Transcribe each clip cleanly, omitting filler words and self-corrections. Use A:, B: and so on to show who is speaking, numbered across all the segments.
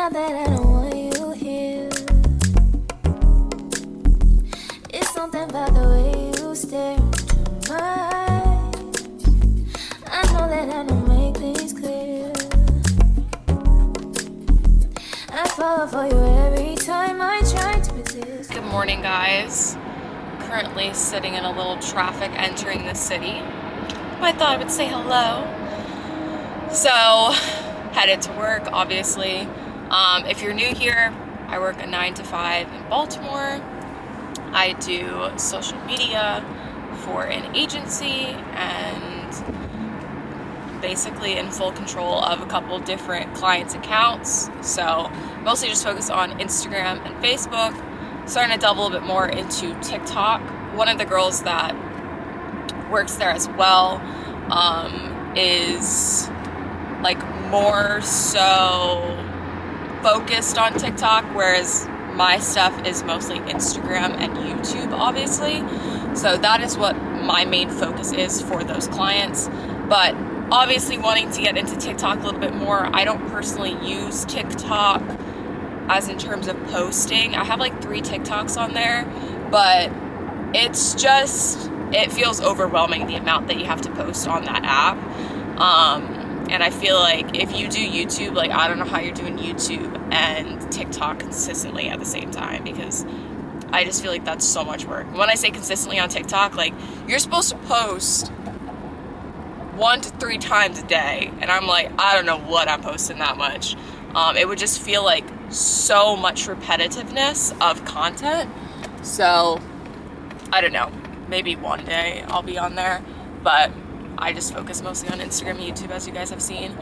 A: Not that I don't want you here. It's something about the way you stare into my eyes. I know that I don't make things clear. I fall for you every time I try to resist.
B: Good morning, guys. Currently sitting in a little traffic entering the city. I thought I would say hello. So, headed to work, obviously. If you're new here, I work a 9 to 5 in Baltimore. I do social media for an agency and basically in full control of a couple different clients' accounts. So, mostly just focus on Instagram and Facebook. Starting to delve a little bit more into TikTok. One of the girls that works there as well is like more so focused on TikTok, whereas my stuff is mostly Instagram and YouTube, obviously. So that is what my main focus is for those clients. But obviously wanting to get into TikTok a little bit more, I don't personally use TikTok as in terms of posting. I have like 3 TikToks on there, but it's just, it feels overwhelming the amount that you have to post on that app. And I feel like if you do YouTube, like I don't know how you're doing YouTube and TikTok consistently at the same time, because I just feel like that's so much work. When I say consistently on TikTok, like you're supposed to post 1 to 3 times a day, and I'm like, I don't know what I'm posting that much. It would just feel like so much repetitiveness of content. So I don't know, maybe one day I'll be on there, but I just focus mostly on Instagram and YouTube, as you guys have seen.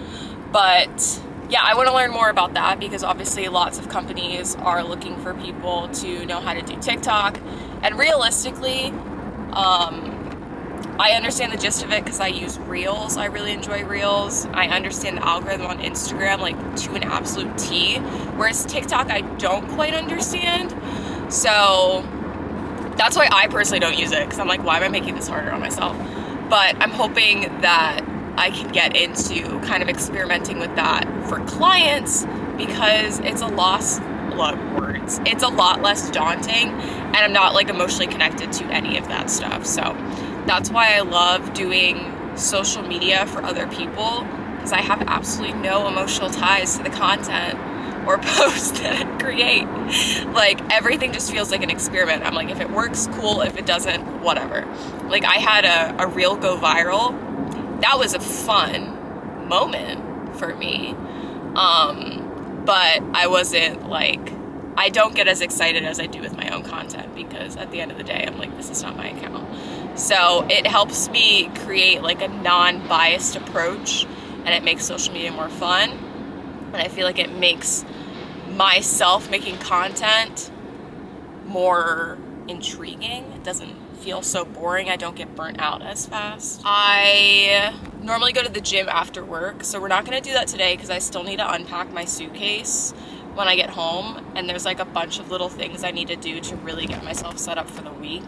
B: But yeah, I want to learn more about that because obviously lots of companies are looking for people to know how to do TikTok. And realistically, I understand the gist of it because I use Reels. I really enjoy Reels. I understand the algorithm on Instagram like to an absolute T, whereas TikTok I don't quite understand. So that's why I personally don't use it, because I'm like, why am I making this harder on myself? But I'm hoping that I can get into kind of experimenting with that for clients, because it's a it's a lot less daunting, and I'm not like emotionally connected to any of that stuff. So that's why I love doing social media for other people, because I have absolutely no emotional ties to the content or post that I create. Like everything just feels like an experiment. I'm like, if it works, cool. If it doesn't, whatever. Like I had a reel go viral. That was a fun moment for me. But I wasn't like, I don't get as excited as I do with my own content, because at the end of the day, I'm like, this is not my account. So it helps me create like a non-biased approach, and it makes social media more fun. And I feel like it makes myself making content more intriguing. It doesn't feel so boring. I don't get burnt out as fast. I normally go to the gym after work, so we're not gonna do that today because I still need to unpack my suitcase when I get home, and there's like a bunch of little things I need to do to really get myself set up for the week.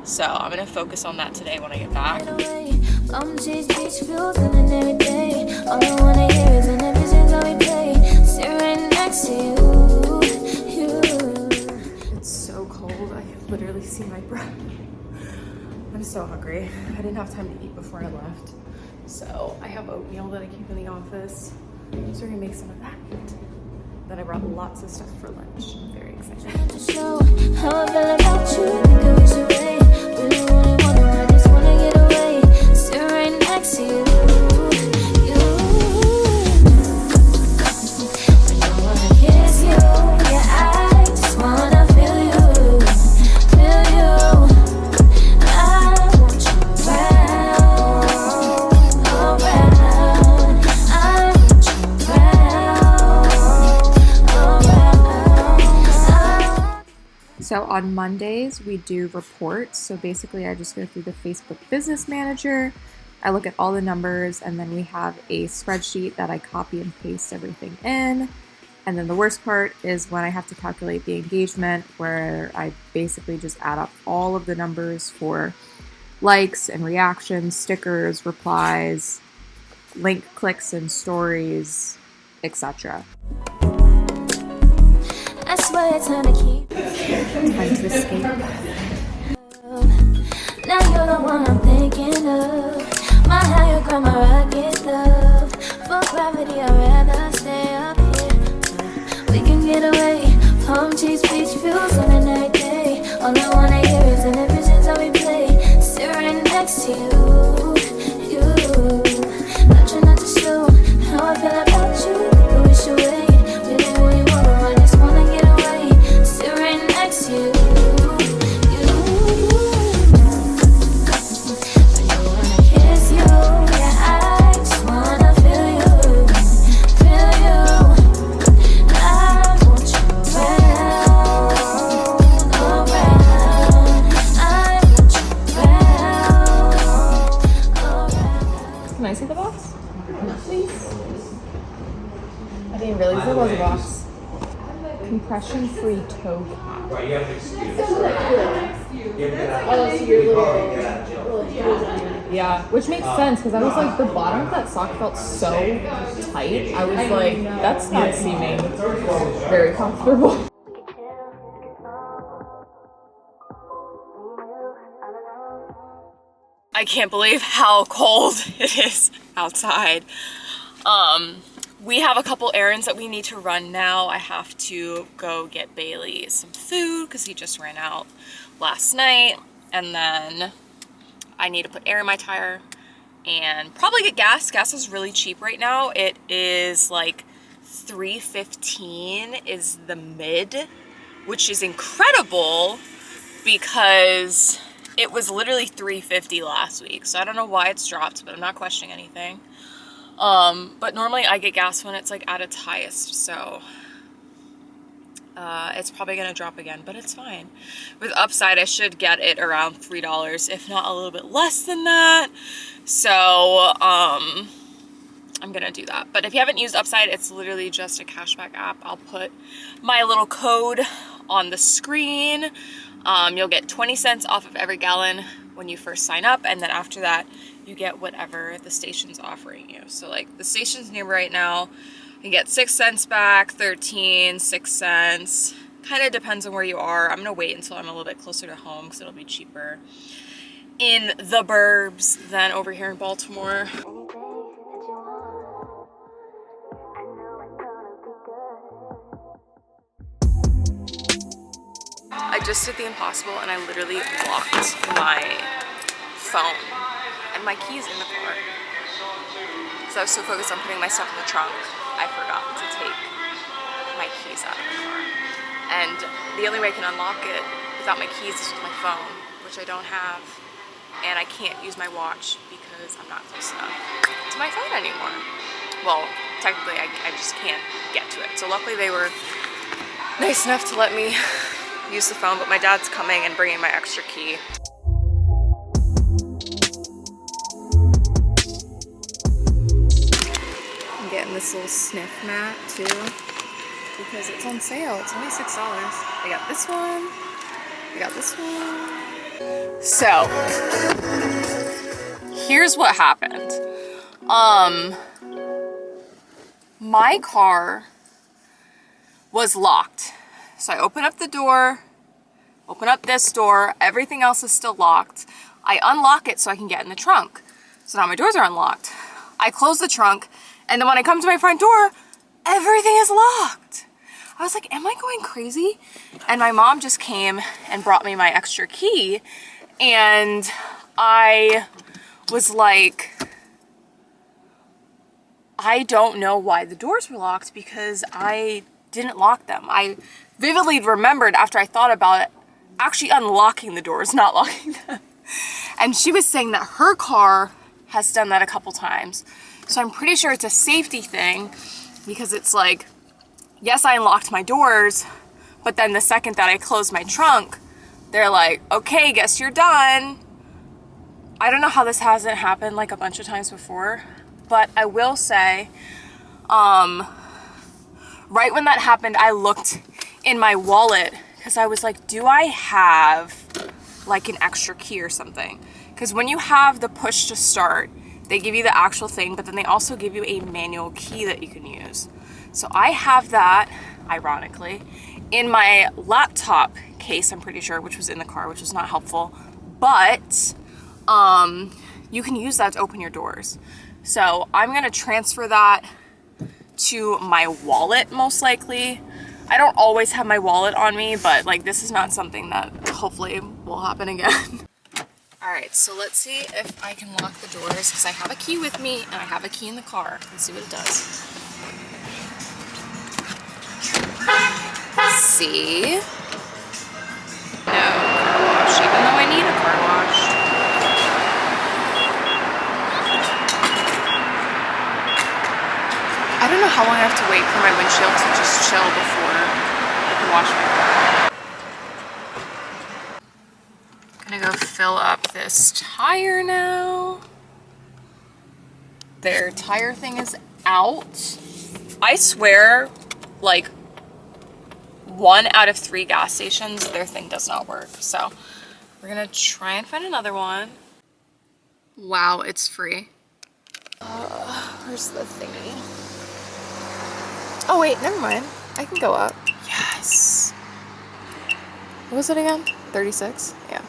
B: So I'm gonna focus on that today when I get back. It's so cold, I can literally see my breath. I'm so hungry. I didn't have time to eat before I left. So I have oatmeal that I keep in the office. So we're gonna make some of that. Then I brought lots of stuff for lunch. I'm very excited. So on Mondays, we do reports. So basically, I just go through the Facebook Business Manager. I look at all the numbers, and then we have a spreadsheet that I copy and paste everything in. And then the worst part is when I have to calculate the engagement, where I basically just add up all of the numbers for likes and reactions, stickers, replies, link clicks and stories, etc.
A: it's time to keep.
C: Time to escape.
A: Now you're the one I'm thinking of. My higher ground, my rocket love. For gravity, I'd rather stay up here. We can get away. Palm trees, beach views on a night day. All I wanna hear is an visions I replay. Sit right next to you. I try not to show how I feel about you. But we should wait. Really, really wanna run. Just wanna get away. Sit right next to you.
C: Can I see the box? Please. I didn't realize there was a box. Compression-free toe cap. Yeah, which makes sense because I was like, the bottom of that sock felt so tight. I was like, that's not seeming very comfortable.
B: I can't believe how cold it is outside. We have a couple errands that we need to run now. I have to go get Bailey some food because he just ran out last night. And then I need to put air in my tire and probably get gas. Gas is really cheap right now. It is like $3.15 is the mid, which is incredible because it was literally $3.50 last week. So I don't know why it's dropped, but I'm not questioning anything. But normally I get gas when it's like at its highest. So it's probably gonna drop again, but it's fine. With Upside, I should get it around $3, if not a little bit less than that. So I'm gonna do that. But if you haven't used Upside, it's literally just a cashback app. I'll put my little code on the screen. You'll get 20 cents off of every gallon when you first sign up, and then after that you get whatever the station's offering you. So like the station's near right now, you get 6 cents back, 13, 6 cents. Kind of depends on where you are. I'm gonna wait until I'm a little bit closer to home because it'll be cheaper in the burbs than over here in Baltimore. I just did the impossible and I literally locked my phone and my keys in the car. So I was so focused on putting my stuff in the trunk, I forgot to take my keys out of the car. And the only way I can unlock it without my keys is with my phone, which I don't have. And I can't use my watch because I'm not close enough to my phone anymore. Well, technically I just can't get to it. So luckily they were nice enough to let me use the phone, but my dad's coming and bringing my extra key. I'm getting this little sniff mat too because it's on sale. It's only $6. I got this one. I got this one. So here's what happened. My car was locked. So I open up the door, open up this door, everything else is still locked. I unlock it so I can get in the trunk. So now my doors are unlocked. I close the trunk, and then when I come to my front door, everything is locked. I was like, am I going crazy? And my mom just came and brought me my extra key, and I was like, I don't know why the doors were locked because I didn't lock them. I vividly remembered after I thought about it, actually unlocking the doors, not locking them. And she was saying that her car has done that a couple times. So I'm pretty sure it's a safety thing because it's like, yes, I unlocked my doors, but then the second that I closed my trunk, they're like, okay, guess you're done. I don't know how this hasn't happened like a bunch of times before, but I will say, right when that happened, I looked in my wallet because I was like, do I have like an extra key or something? Because when you have the push to start, they give you the actual thing, but then they also give you a manual key that you can use. So I have that, ironically, in my laptop case, I'm pretty sure, which was in the car, which was not helpful. But you can use that to open your doors. So I'm gonna transfer that to my wallet, most likely. I don't always have my wallet on me, but like this is not something that hopefully will happen again. All right, so let's see if I can lock the doors, because I have a key with me and I have a key in the car. Let's see what it does. See? No car wash, even though I need a car wash. I don't know how long I have to wait for my windshield to just chill before I can wash my car. I'm gonna go fill up this tire now. Their tire thing is out. I swear, like 1 out of 3 gas stations, their thing does not work. So we're gonna try and find another one. Wow, it's free. Where's the thingy? Oh wait, never mind. I can go up. Yes. What was it again? 36? Yeah.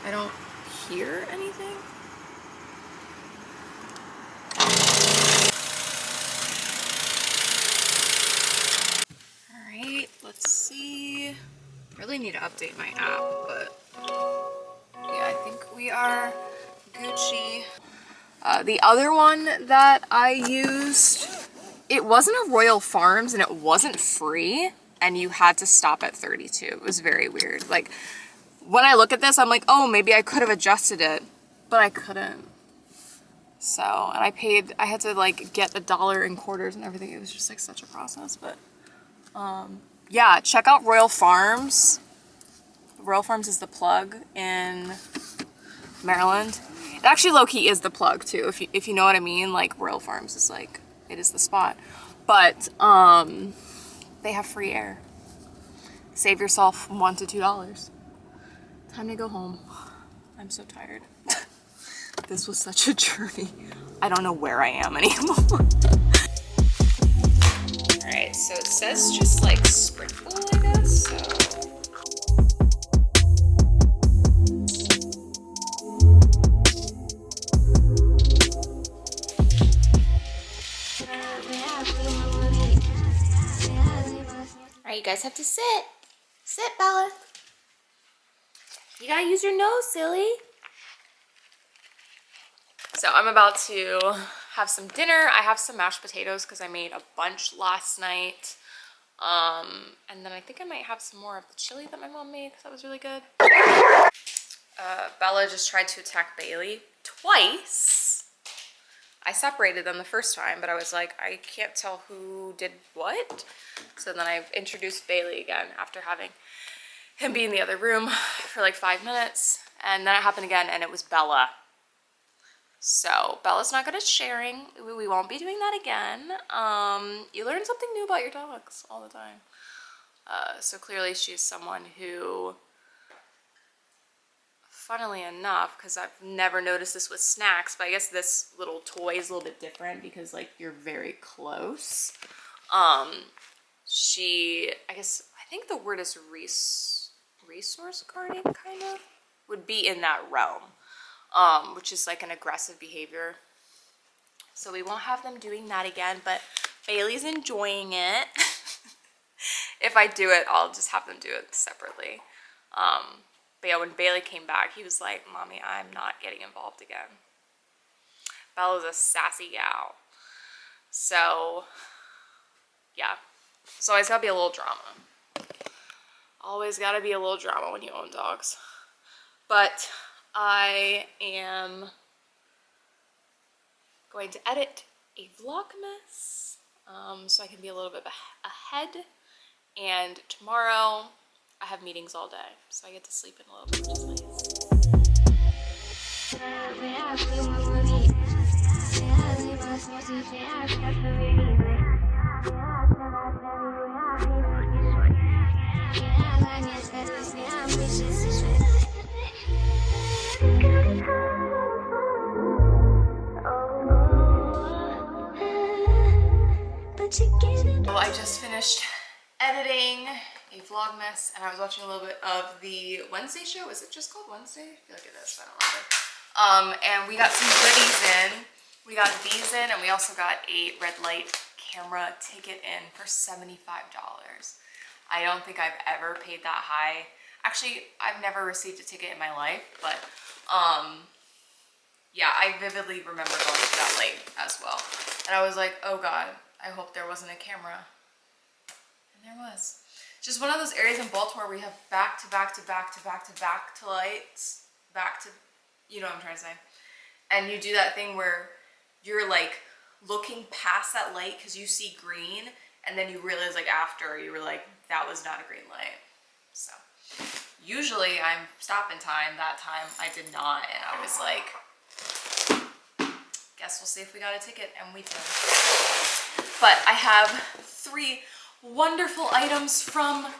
B: I don't hear anything. All right, let's see. I really need to update my app, but yeah, I think we are Gucci. The other one that I used, it wasn't a Royal Farms and it wasn't free, and you had to stop at 32. It was very weird. Like, when I look at this, I'm like, oh, maybe I could have adjusted it, but I couldn't. So, and I had to like get $1 in quarters and everything. It was just like such a process, but yeah, check out Royal Farms. Royal Farms is the plug in Maryland. It actually low-key is the plug too, if you know what I mean. Like Royal Farms is like, it is the spot. But they have free air. Save yourself $1 to $2. Time to go home. I'm so tired. This was such a journey. I don't know where I am anymore. Alright, so it says just like sprinkle, I guess, so. Alright, you guys have to sit. Sit, Bella. You gotta use your nose, silly. So I'm about to have some dinner. I have some mashed potatoes because I made a bunch last night. And then I think I might have some more of the chili that my mom made because that was really good. Bella just tried to attack Bailey twice. I separated them the first time, but I was like, I can't tell who did what. So then I've introduced Bailey again after having him be in the other room for like 5 minutes. And then it happened again, and it was Bella. So Bella's not good at sharing. We won't be doing that again. You learn something new about your dogs all the time. So clearly she's someone who, funnily enough, because I've never noticed this with snacks, but I guess this little toy is a little bit different because like you're very close. I think the word is resource guarding, kind of, would be in that realm. Which is like an aggressive behavior. So we won't have them doing that again, but Bailey's enjoying it. If I do it, I'll just have them do it separately. But yeah, when Bailey came back, he was like, Mommy, I'm not getting involved again. Bella's a sassy gal. So, yeah. So always gotta be a little drama. Always gotta be a little drama when you own dogs. But I am going to edit a VLOGMAS so I can be a little bit ahead. And tomorrow I have meetings all day, so I get to sleep in a little bit, which is Well, I just finished editing a vlogmas and I was watching a little bit of the Wednesday show. Is it just called Wednesday? I feel like it is, I don't remember. And we got some goodies in. We got these in, and we also got a red light camera ticket in for $75. I don't think I've ever paid that high. Actually, I've never received a ticket in my life, but yeah, I vividly remember going to that late as well. And I was like, oh God, I hope there wasn't a camera. And there was. Just one of those areas in Baltimore where we have back to lights, you know what I'm trying to say. And you do that thing where you're like looking past that light because you see green, and then you realize like after you were like, that was not a green light. So usually I'm stopping time. That time I did not, and I was like, guess we'll see if we got a ticket, and we did. But I have 3 wonderful items from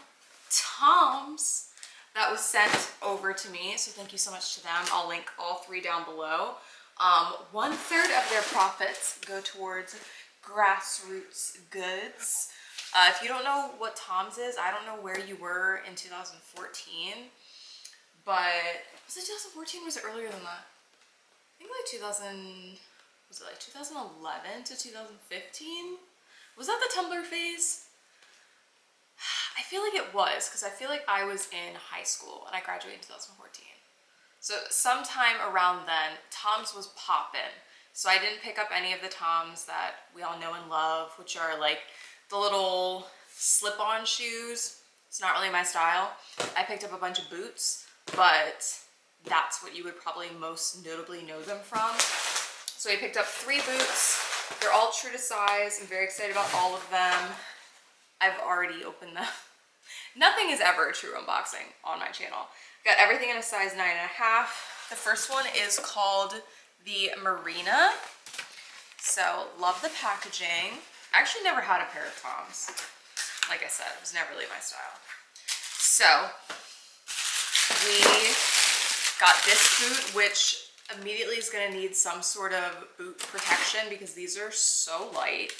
B: TOMS that was sent over to me, so thank you so much to them. I'll link all 3 down below. 1/3 of their profits go towards grassroots goods. If you don't know what TOMS is, I don't know where you were in 2014, but was it 2014 or was it earlier than that? I think like 2011 to 2015? Was that the Tumblr phase? I feel like it was, because I feel like I was in high school and I graduated in 2014. So sometime around then, TOMS was poppin'. So I didn't pick up any of the TOMS that we all know and love, which are like the little slip-on shoes. It's not really my style. I picked up a bunch of boots, but that's what you would probably most notably know them from. So I picked up 3 boots. They're all true to size. I'm very excited about all of them. I've already opened them. Nothing is ever a true unboxing on my channel. Got everything in a size 9.5. The first one is called the Marina. So love the packaging. I actually never had a pair of TOMS. Like I said, it was never really my style. So we got this boot, which immediately is going to need some sort of boot protection because these are so light.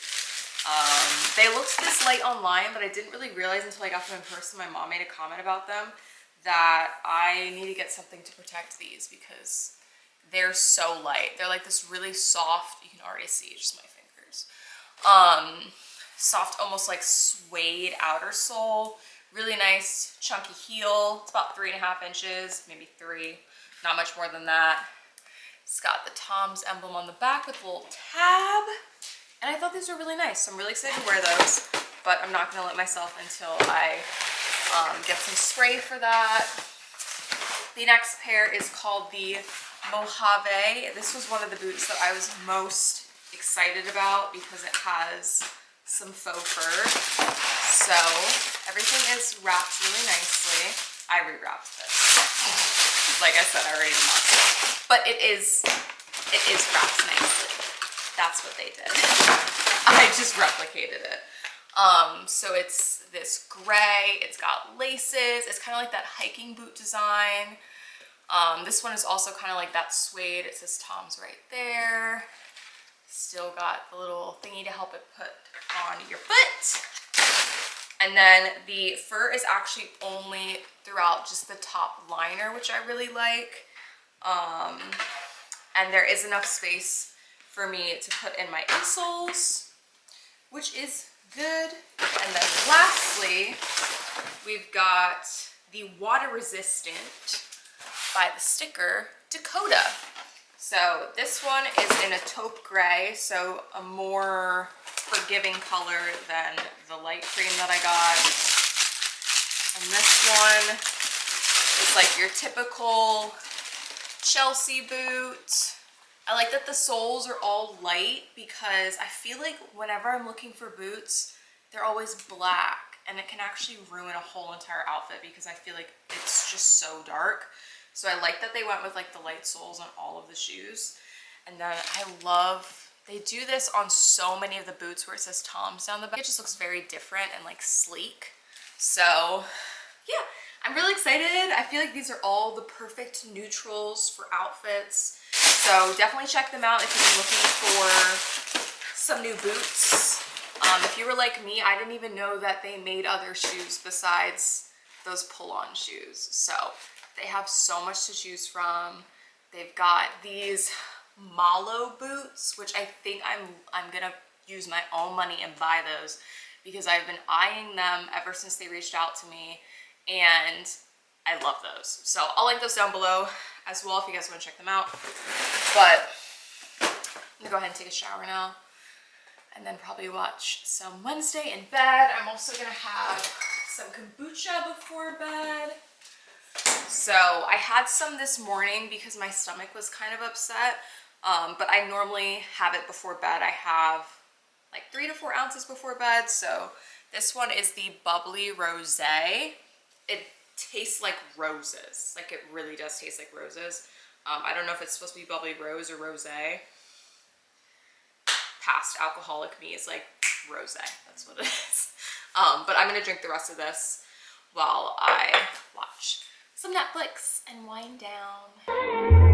B: They looked this light online, but I didn't really realize until I got them in person. My mom made a comment about them that I need to get something to protect these because they're so light. They're like this really soft, you can already see just my fingers. Soft, almost like suede outer sole. Really nice chunky heel. It's about 3.5 inches, maybe 3, not much more than that. It's got the TOMS emblem on the back with a little tab. And I thought these were really nice, so I'm really excited to wear those, but I'm not gonna let myself until I get some spray for that. The next pair is called the Mojave. This was one of the boots that I was most excited about because it has some faux fur. So everything is wrapped really nicely. I rewrapped this. Like I said, I already unboxed it. But it is wrapped nicely. That's what they did. I just replicated it. So it's this gray, it's got laces, it's kind of like that hiking boot design. This one is also kind of like that suede. It says TOMS right there. Still got the little thingy to help it put on your foot. And then the fur is actually only throughout just the top liner, which I really like. And there is enough space for me to put in my insoles, which is good. And then lastly, we've got the water resistant by the sticker Dakota. So this one is in a taupe gray, so a more forgiving color than the light cream that I got. And this one is like your typical Chelsea boot. I like that the soles are all light because I feel like whenever I'm looking for boots, they're always black, and it can actually ruin a whole entire outfit because I feel like it's just so dark. So I like that they went with like the light soles on all of the shoes. And then I love, they do this on so many of the boots where it says TOMS down the back. It just looks very different and like sleek. So yeah, I'm really excited. I feel like these are all the perfect neutrals for outfits. So definitely check them out if you're looking for some new boots. If you were like me, I didn't even know that they made other shoes besides those pull-on shoes. So they have so much to choose from. They've got these Malo boots, which I think I'm gonna use my own money and buy those because I've been eyeing them ever since they reached out to me, and I love those. So I'll link those down below as well if you guys want to check them out. But I'm gonna go ahead and take a shower now and then probably watch some Wednesday in bed. I'm also gonna have some kombucha before bed. So I had some this morning because my stomach was kind of upset, but I normally have it before bed. I have like 3 to 4 ounces before bed. So this one is the bubbly rosé. It tastes like roses. Like, it really does taste like roses. I don't know if it's supposed to be bubbly rose or rosé. Past alcoholic me is like rosé. That's what it is. But I'm gonna drink the rest of this while I watch some Netflix and wind down.